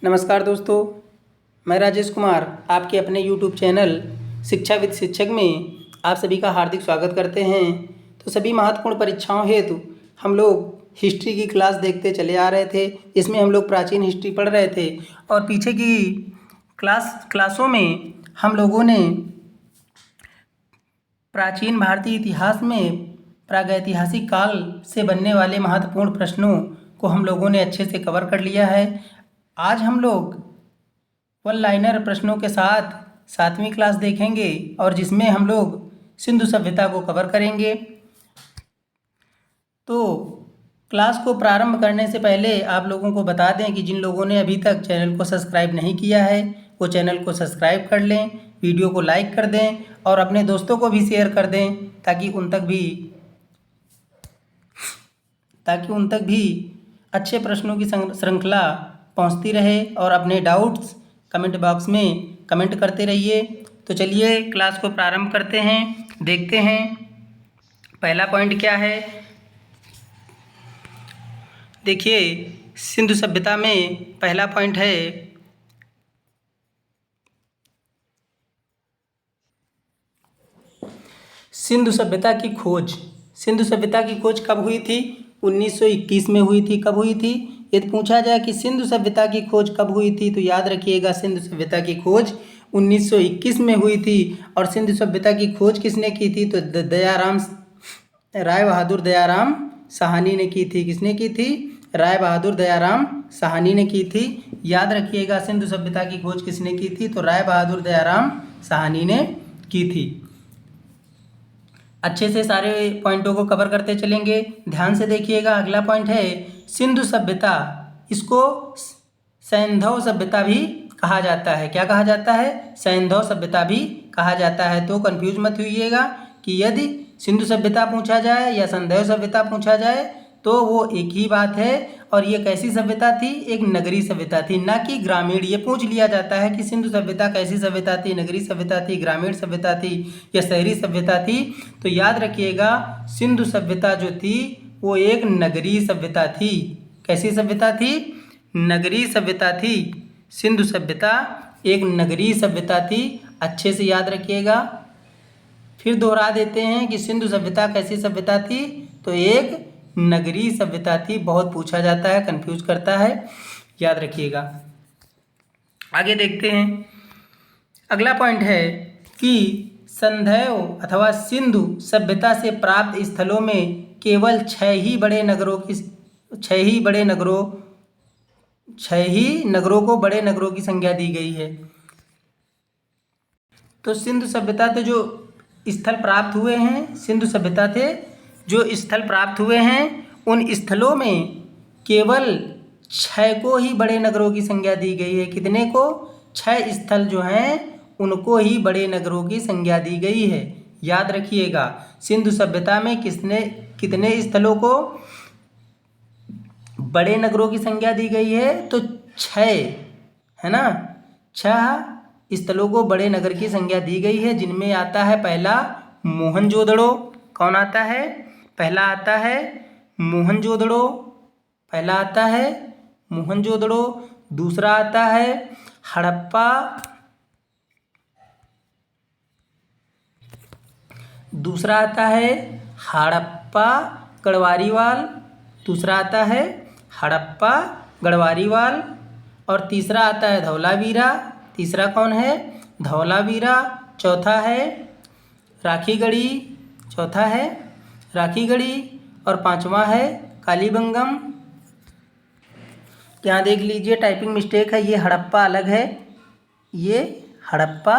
नमस्कार दोस्तों, मैं राजेश कुमार आपके अपने यूट्यूब चैनल शिक्षा विद शिक्षक में आप सभी का हार्दिक स्वागत करते हैं। तो सभी महत्वपूर्ण परीक्षाओं हेतु हम लोग हिस्ट्री की क्लास देखते चले आ रहे थे। इसमें हम लोग प्राचीन हिस्ट्री पढ़ रहे थे और पीछे की क्लासों में हम लोगों ने प्राचीन भारतीय इतिहास में प्रागैतिहासिक काल से बनने वाले महत्वपूर्ण प्रश्नों को हम लोगों ने अच्छे से कवर कर लिया है। आज हम लोग वन लाइनर प्रश्नों के साथ 7वीं क्लास देखेंगे और जिसमें हम लोग सिंधु सभ्यता को कवर करेंगे। तो क्लास को प्रारंभ करने से पहले आप लोगों को बता दें कि जिन लोगों ने अभी तक चैनल को सब्सक्राइब नहीं किया है वो चैनल को सब्सक्राइब कर लें, वीडियो को लाइक कर दें और अपने दोस्तों को भी शेयर कर दें ताकि उन तक भी अच्छे प्रश्नों की श्रृंखला पहुंचती रहे और अपने डाउट्स कमेंट बॉक्स में कमेंट करते रहिए। तो चलिए क्लास को प्रारंभ करते हैं, देखते हैं पहला पॉइंट क्या है। देखिए, सिंधु सभ्यता में पहला पॉइंट है सिंधु सभ्यता की खोज। सिंधु सभ्यता की खोज कब हुई थी? 1921 में हुई थी। कब हुई थी? यदि पूछा जाए कि सिंधु सभ्यता की खोज कब हुई थी तो याद रखिएगा सिंधु सभ्यता की खोज 1921 में हुई थी। और सिंधु सभ्यता की खोज किसने की थी? तो राय बहादुर दयाराम साहनी ने की थी। किसने की थी? राय बहादुर दयाराम साहनी ने की थी। याद रखिएगा सिंधु सभ्यता की खोज किसने की थी? तो राय बहादुर दयाराम साहनी ने की थी। अच्छे से सारे पॉइंटों को कवर करते चलेंगे, ध्यान से देखिएगा। अगला पॉइंट है सिंधु सभ्यता। इसको सैंधव सभ्यता भी कहा जाता है। क्या कहा जाता है? सैंधव सभ्यता भी कहा जाता है। तो कंफ्यूज मत होइएगा कि यदि सिंधु सभ्यता पूछा जाए या सैंधव सभ्यता पूछा जाए तो वो एक ही बात है। और ये कैसी सभ्यता थी? एक नगरीय सभ्यता थी, ना कि ग्रामीण। ये पूछ लिया जाता है कि सिंधु सभ्यता कैसी सभ्यता थी? नगरीय सभ्यता थी, ग्रामीण सभ्यता थी या शहरी सभ्यता थी? तो याद रखिएगा सिंधु सभ्यता जो थी वो एक नगरीय सभ्यता थी। कैसी सभ्यता थी? नगरीय सभ्यता थी। सिंधु सभ्यता एक नगरीय सभ्यता थी। अच्छे से याद रखिएगा। फिर दोहरा देते हैं कि सिंधु सभ्यता कैसी सभ्यता थी? तो एक नगरीय सभ्यता थी। बहुत पूछा जाता है, कंफ्यूज करता है, याद रखिएगा। आगे देखते हैं। अगला पॉइंट है कि सैंधव अथवा सिंधु सभ्यता से प्राप्त स्थलों में केवल 6 ही नगरों को बड़े नगरों की संज्ञा दी गई है। तो सिंधु सभ्यता से जो स्थल प्राप्त हुए हैं, सिंधु सभ्यता थे जो स्थल प्राप्त हुए हैं उन स्थलों में केवल 6 को ही बड़े नगरों की संज्ञा दी गई है। कितने को? 6 स्थल जो हैं उनको ही बड़े नगरों की संज्ञा दी गई है। याद रखिएगा सिंधु सभ्यता में कितने स्थलों को बड़े नगरों की संज्ञा दी गई है? तो 6 है ना। 6 स्थलों को बड़े नगर की संज्ञा दी गई है, जिनमें आता है पहला मोहनजोदड़ो। कौन आता है? पहला आता है मोहनजोदड़ो। दूसरा आता है हड़प्पा। दूसरा आता है हड़प्पा गढ़वारीवाल। दूसरा आता है हड़प्पा गढ़वारीवाल। और तीसरा आता है धौलावीरा। तीसरा कौन है? धौलावीरा। चौथा है राखीगढ़ी। और 5वां है कालीबंगम। यहाँ देख लीजिए टाइपिंग मिस्टेक है, ये हड़प्पा अलग है, ये हड़प्पा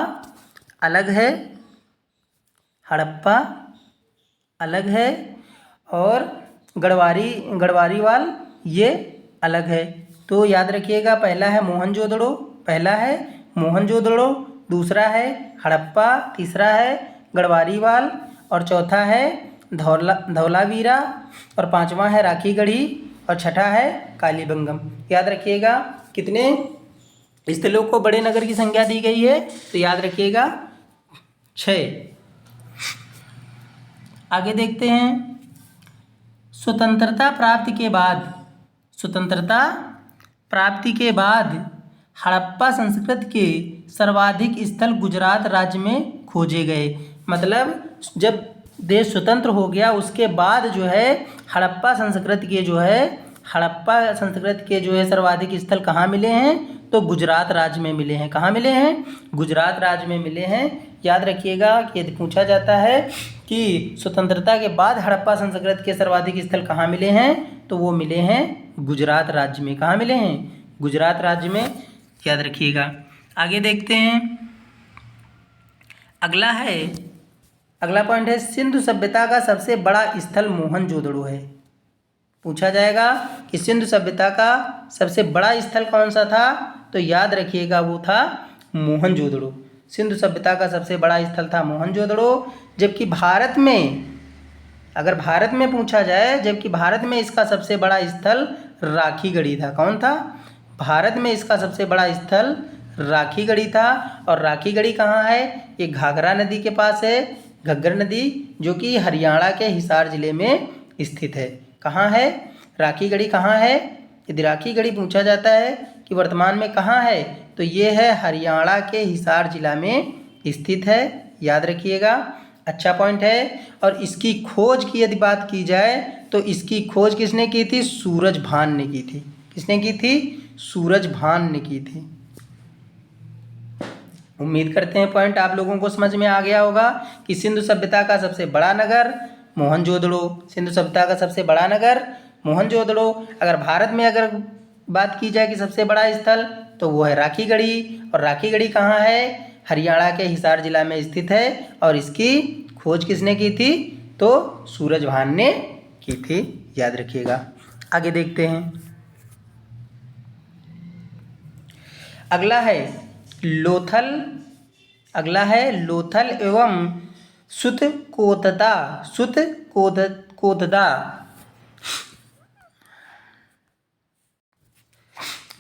अलग है और गढ़वारीवाल ये अलग है। तो याद रखिएगा पहला है मोहनजोदड़ो, दूसरा है हड़प्पा, तीसरा है गढ़वारीवाल और चौथा है धौलावीरा और 5वां है राखीगढ़ी और 6ठा है कालीबंगम। याद रखिएगा कितने स्थलों को बड़े नगर की संज्ञा दी गई है? तो याद रखिएगा 6। आगे देखते हैं। स्वतंत्रता प्राप्ति के बाद हड़प्पा संस्कृति के सर्वाधिक स्थल गुजरात राज्य में खोजे गए। मतलब जब देश स्वतंत्र हो गया उसके बाद जो है हड़प्पा संस्कृति के जो है सर्वाधिक स्थल कहाँ मिले हैं, तो गुजरात राज्य में मिले हैं। कहाँ मिले हैं? गुजरात राज्य में मिले हैं। याद रखिएगा कि यदि पूछा जाता है कि स्वतंत्रता के बाद हड़प्पा संस्कृति के सर्वाधिक स्थल कहाँ मिले हैं, तो वो मिले हैं गुजरात राज्य में। कहाँ मिले हैं? गुजरात राज्य में। याद रखिएगा। आगे देखते हैं। अगला पॉइंट है सिंधु सभ्यता का सबसे बड़ा स्थल मोहनजोदड़ो है। पूछा जाएगा कि सिंधु सभ्यता का सबसे बड़ा स्थल कौन सा था, तो याद रखिएगा वो था मोहनजोदड़ो। सिंधु सभ्यता का सबसे बड़ा स्थल था मोहनजोदड़ो। जबकि भारत में पूछा जाए, जबकि भारत में इसका सबसे बड़ा स्थल राखीगढ़ी था। कौन था? भारत में इसका सबसे बड़ा स्थल राखीगढ़ी था। और राखीगढ़ी कहाँ है? ये घाघरा नदी के पास है, घग्गर नदी, जो कि हरियाणा के हिसार जिले में स्थित है। कहाँ है? राखीगढ़ी कहाँ है? यदि राखीगढ़ी पूछा जाता है कि वर्तमान में कहाँ है, तो ये है हरियाणा के हिसार जिला में स्थित है। याद रखिएगा। अच्छा पॉइंट है। और इसकी खोज की यदि बात की जाए तो इसकी खोज किसने की थी? सूरजभान ने की थी। किसने की थी? सूरजभान ने की थी। उम्मीद करते हैं पॉइंट आप लोगों को समझ में आ गया होगा कि सिंधु सभ्यता का सबसे बड़ा नगर मोहनजोदड़ो। सिंधु सभ्यता का सबसे बड़ा नगर मोहनजोदड़ो। अगर भारत में अगर बात की जाए कि सबसे बड़ा स्थल, तो वो है राखीगढ़ी। और राखीगढ़ी कहाँ है? हरियाणा के हिसार जिला में स्थित है। और इसकी खोज किसने की थी? तो सूरजभान ने की थी। याद रखिएगा। आगे देखते हैं। अगला है लोथल एवं सुतकोतदा।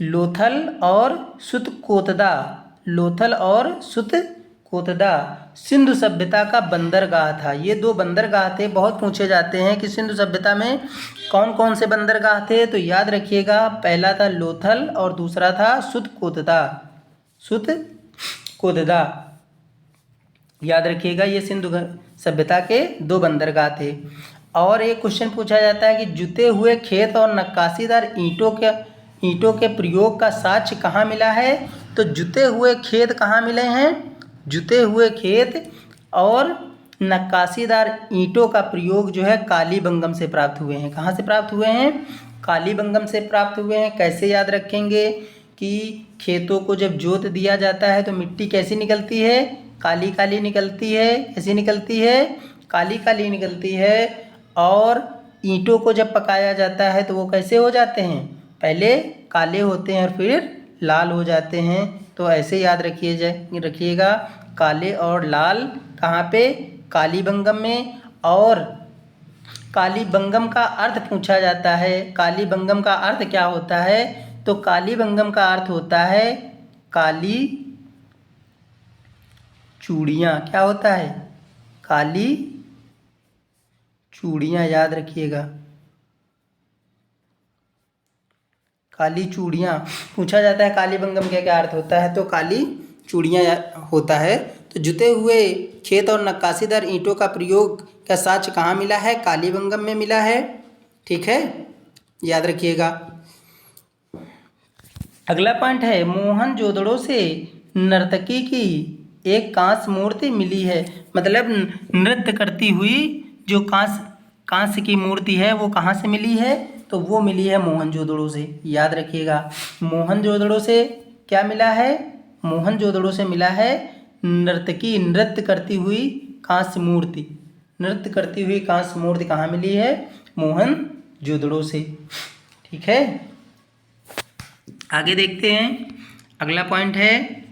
लोथल और सुतकोतदा सिंधु सभ्यता का बंदरगाह था। ये दो बंदरगाह थे। बहुत पूछे जाते हैं कि सिंधु सभ्यता में कौन कौन से बंदरगाह थे, तो याद रखिएगा पहला था लोथल और दूसरा था सुतकोतदा। याद रखिएगा ये सिंधु सभ्यता के दो बंदरगाह थे। और एक क्वेश्चन पूछा जाता है कि जुते हुए खेत और नक्काशीदार ईंटों के प्रयोग का साक्ष्य कहाँ मिला है, तो जुते हुए खेत कहाँ मिले हैं? जुते हुए खेत और नक्काशीदार ईंटों का प्रयोग जो है कालीबंगम से प्राप्त हुए हैं। कहाँ से प्राप्त हुए हैं? कालीबंगम से प्राप्त हुए हैं। कैसे याद रखेंगे कि खेतों को जब जोत दिया जाता है तो मिट्टी कैसी निकलती है? काली काली निकलती है। कैसी निकलती है? काली काली निकलती है। और ईंटों को जब पकाया जाता है तो वो कैसे हो जाते हैं? पहले काले होते हैं और फिर लाल हो जाते हैं। तो ऐसे याद रखिएगा काले और लाल कहाँ पे? कालीबंगम में। और कालीबंगम का अर्थ पूछा जाता है। कालीबंगम का अर्थ क्या होता है? तो कालीबंगम का अर्थ होता है काली चूड़ियाँ। क्या होता है? काली चूड़ियाँ। याद रखिएगा। काली चूड़ियाँ पूछा जाता है कालीबंगम का क्या अर्थ होता है, तो काली चूड़ियाँ होता है। तो जुते हुए खेत और नक्काशीदार ईंटों का प्रयोग का साक्ष्य कहाँ मिला है? कालीबंगम में मिला है। ठीक है, याद रखिएगा। अगला पॉइंट है मोहनजोदड़ो से नर्तकी की एक कांस्य मूर्ति मिली है। मतलब नृत्य करती हुई जो कांस्य की मूर्ति है वो कहाँ से मिली है? तो वो मिली है मोहनजोदड़ो से। याद रखिएगा मोहनजोदड़ो से क्या मिला है? मोहनजोदड़ो से मिला है नृत्य करती हुई कांस्य मूर्ति। नृत्य करती हुई कांस्य मूर्ति कहाँ मिली है? मोहनजोदड़ो से। ठीक है, आगे देखते हैं। अगला पॉइंट है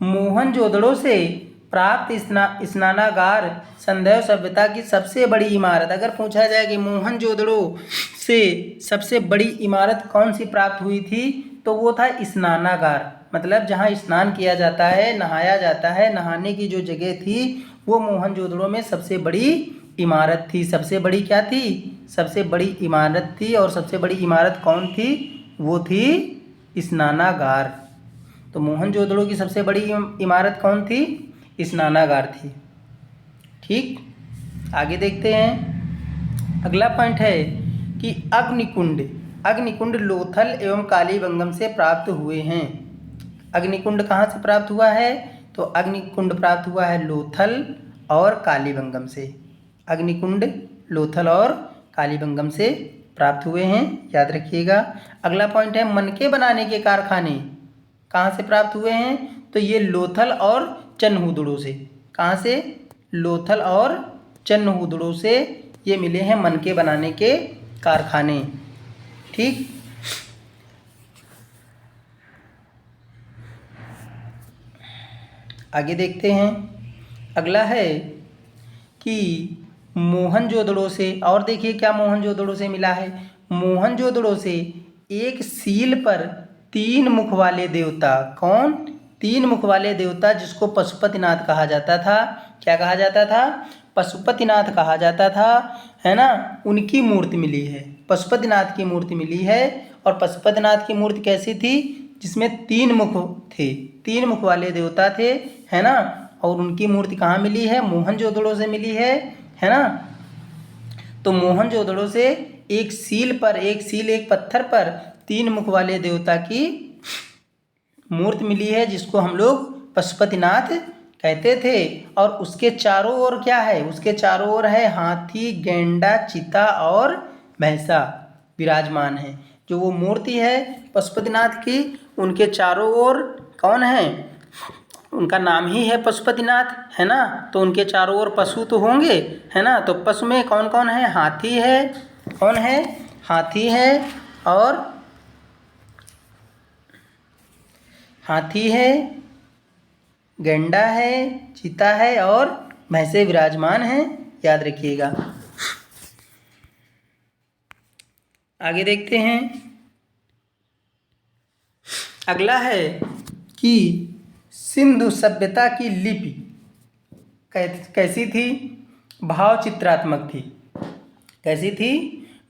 मोहनजोदड़ो से प्राप्त स्नानागार सिंधु सभ्यता की सबसे बड़ी इमारत। अगर पूछा जाए कि मोहनजोदड़ो से सबसे बड़ी इमारत कौन सी प्राप्त हुई थी, तो वो था स्नानागार। मतलब जहाँ स्नान किया जाता है, नहाया जाता है, नहाने की जो जगह थी वो मोहनजोदड़ो में सबसे बड़ी इमारत थी। सबसे बड़ी क्या थी? सबसे बड़ी इमारत थी। और सबसे बड़ी इमारत कौन थी? वो थी स्नानागार। तो मोहनजोदड़ो की सबसे बड़ी इमारत कौन थी? स्नानागार थी। ठीक, आगे देखते हैं। अगला पॉइंट है कि अग्निकुंड लोथल एवं कालीबंगम से प्राप्त हुए हैं। अग्निकुंड कहाँ से प्राप्त हुआ है? तो अग्निकुंड प्राप्त हुआ है लोथल और कालीबंगम से। अग्निकुंड लोथल और कालीबंगम से प्राप्त हुए हैं, याद रखिएगा। अगला पॉइंट है मनके बनाने के कारखाने कहाँ से प्राप्त हुए हैं? तो ये लोथल और चन्हुदड़ो से। कहाँ से? लोथल और चन्हुदड़ो से ये मिले हैं मनके बनाने के कारखाने। ठीक, आगे देखते हैं। अगला है कि मोहनजोदड़ो से, और देखिए क्या मोहनजोदड़ो से मिला है। मोहनजोदड़ो से एक सील पर 3 मुख वाले देवता, कौन? 3 मुख वाले देवता जिसको पशुपतिनाथ कहा जाता था। क्या कहा जाता था? पशुपतिनाथ कहा जाता था, है ना। उनकी मूर्ति मिली है, पशुपतिनाथ की मूर्ति मिली है। और पशुपतिनाथ की मूर्ति कैसी थी? जिसमें 3 मुख थे, 3 मुख वाले देवता थे, है ना। और उनकी मूर्ति कहाँ मिली है? मोहनजोदड़ो से मिली है ना। तो मोहनजोदड़ो से एक सील, एक पत्थर पर 3 मुख वाले देवता की मूर्ति मिली है, जिसको हम लोग पशुपतिनाथ कहते थे। और उसके चारों ओर क्या है? उसके चारों ओर है हाथी, गैंडा, चीता और भैंसा विराजमान है। जो वो मूर्ति है पशुपतिनाथ की, उनके चारों ओर कौन है? उनका नाम ही है पशुपतिनाथ, है ना। तो उनके चारों ओर पशु तो होंगे, है ना। तो पशु में कौन कौन है? हाथी है, कौन है? हाथी है, और हाथी है, गैंडा है, चीता है और भैंसे विराजमान हैं, याद रखिएगा। आगे देखते हैं। अगला है कि सिंधु सभ्यता की लिपि कैसी थी? भाव चित्रात्मक थी। कैसी थी?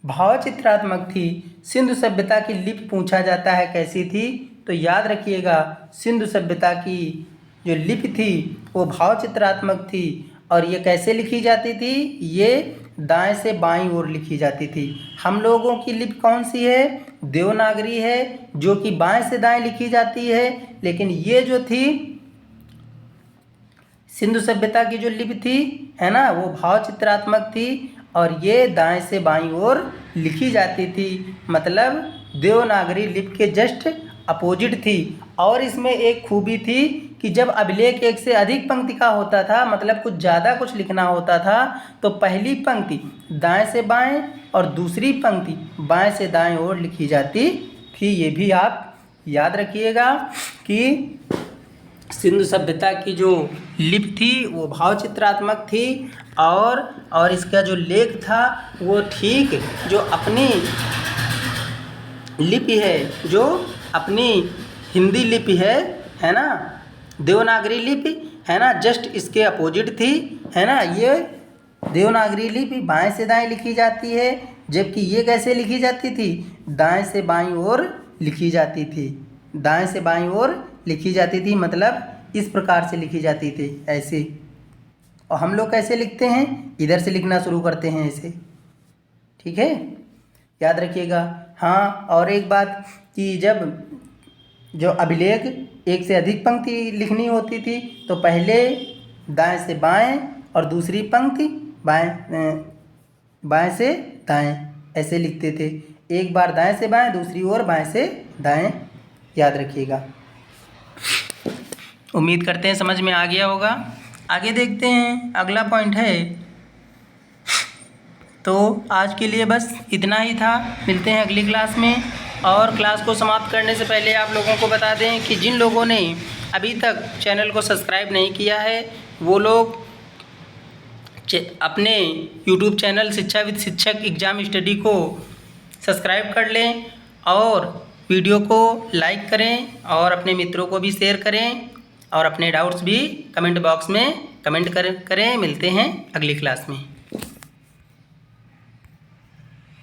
भाव चित्रात्मक थी। सिंधु सभ्यता की लिपि पूछा जाता है कैसी थी? तो याद रखिएगा, सिंधु सभ्यता की जो लिपि थी वो भाव चित्रात्मक थी। और ये कैसे लिखी जाती थी? ये दाएं से बाईं ओर लिखी जाती थी। हम लोगों की लिपि कौन सी है? देवनागरी है, जो कि बाएं से दाएं लिखी जाती है। लेकिन ये जो थी सिंधु सभ्यता की जो लिपि थी, है ना, वो भाव चित्रात्मक थी और ये दाएं से बाईं ओर लिखी जाती थी। मतलब देवनागरी लिपि के जस्ट अपोजिट थी। और इसमें एक खूबी थी कि जब अभिलेख एक से अधिक पंक्ति का होता था, मतलब कुछ ज़्यादा कुछ लिखना होता था, तो पहली पंक्ति दाएं से बाएं और दूसरी पंक्ति बाएं से दाएं ओर लिखी जाती थी। ये भी आप याद रखिएगा कि सिंधु सभ्यता की जो लिपि थी वो भाव चित्रात्मक थी। और इसका जो लेख था वो ठीक जो अपनी लिपि है, जो अपनी हिंदी लिपि है ना, देवनागरी लिपि, है ना, जस्ट इसके अपोजिट थी, है ना। ये देवनागरी लिपि बाएं से दाएं लिखी जाती है, जबकि ये कैसे लिखी जाती थी? दाएं से बाईं ओर लिखी जाती थी। दाएं से बाईं ओर लिखी जाती थी, मतलब इस प्रकार से लिखी जाती थी, ऐसे। और हम लोग कैसे लिखते हैं? इधर से लिखना शुरू करते हैं, ऐसे। ठीक है, याद रखिएगा। हाँ, और एक बात कि जब जो अभिलेख एक से अधिक पंक्ति लिखनी होती थी, तो पहले दाएं से बाएं और दूसरी पंक्ति बाएं से दाएं, ऐसे लिखते थे। एक बार दाएं से बाएं, दूसरी ओर बाएं से दाएं, याद रखिएगा। उम्मीद करते हैं समझ में आ गया होगा। आगे देखते हैं, अगला पॉइंट है। तो आज के लिए बस इतना ही था। मिलते हैं अगली क्लास में। और क्लास को समाप्त करने से पहले आप लोगों को बता दें कि जिन लोगों ने अभी तक चैनल को सब्सक्राइब नहीं किया है, वो लोग अपने YouTube चैनल शिक्षा विद शिक्षक एग्ज़ाम स्टडी को सब्सक्राइब कर लें और वीडियो को लाइक करें और अपने मित्रों को भी शेयर करें और अपने डाउट्स भी कमेंट बॉक्स में कमेंट करें। मिलते हैं अगली क्लास में।